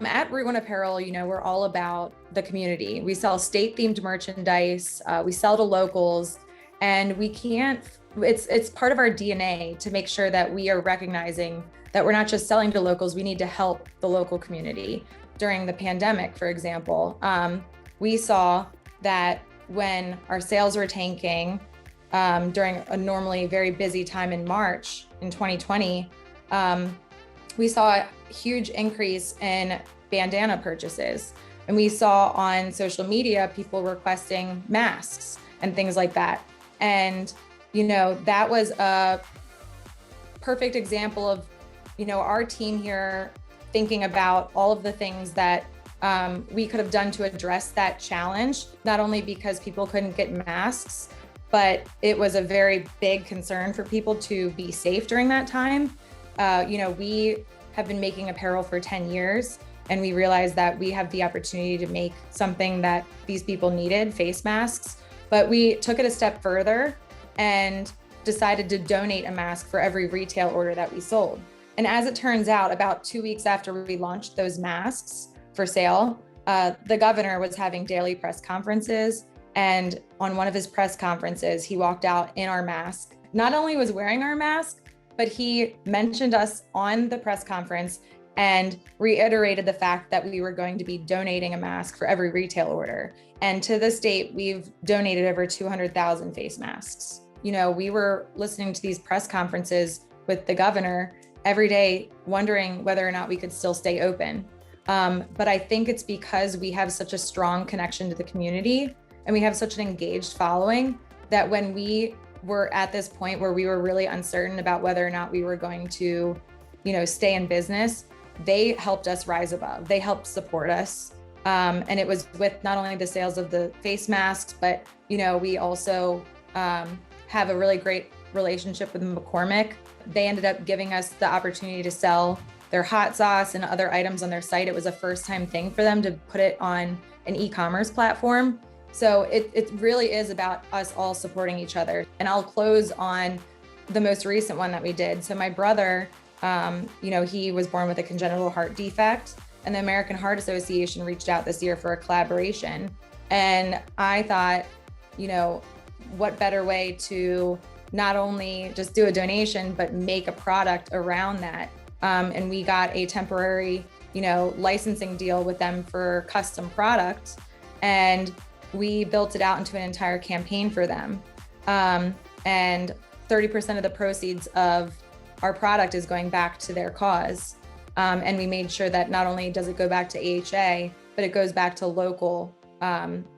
At Route One Apparel, we're all about the community. We sell state-themed merchandise, we sell to locals, and we can't, it's part of our DNA to make sure that we are recognizing that we're not just selling to locals, we need to help the local community. During the pandemic, for example, we saw that when our sales were tanking during a normally very busy time in March in 2020, we saw a huge increase in bandana purchases. And we saw on social media people requesting masks and things like that. And, that was a perfect example of, our team here thinking about all of the things that we could have done to address that challenge, not only because people couldn't get masks, but it was a very big concern for people to be safe during that time. We have been making apparel for 10 years, and we realized that we have the opportunity to make something that these people needed, face masks. But we took it a step further and decided to donate a mask for every retail order that we sold. And as it turns out, about 2 weeks after we launched those masks for sale, the governor was having daily press conferences. And on one of his press conferences, he walked out in our mask. Not only was wearing our mask, but he mentioned us on the press conference and reiterated the fact that we were going to be donating a mask for every retail order. And to this date, we've donated over 200,000 face masks. We were listening to these press conferences with the governor every day, wondering whether or not we could still stay open. But I think it's because we have such a strong connection to the community and we have such an engaged following that when we were at this point where we were really uncertain about whether or not we were going to, stay in business, they helped us rise above. They helped support us. And it was with not only the sales of the face masks, but, we also have a really great relationship with McCormick. They ended up giving us the opportunity to sell their hot sauce and other items on their site. It was a first-time thing for them to put it on an e-commerce platform. So it really is about us all supporting each other. And I'll close on the most recent one that we did. So my brother, he was born with a congenital heart defect, and the American Heart Association reached out this year for a collaboration. And I thought, what better way to not only just do a donation, but make a product around that. And we got a temporary, licensing deal with them for custom product. And we built it out into an entire campaign for them. And 30% of the proceeds of our product is going back to their cause. And we made sure that not only does it go back to AHA, but it goes back to local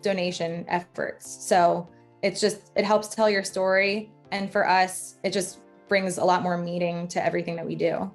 donation efforts. So it helps tell your story. And for us, it just brings a lot more meaning to everything that we do.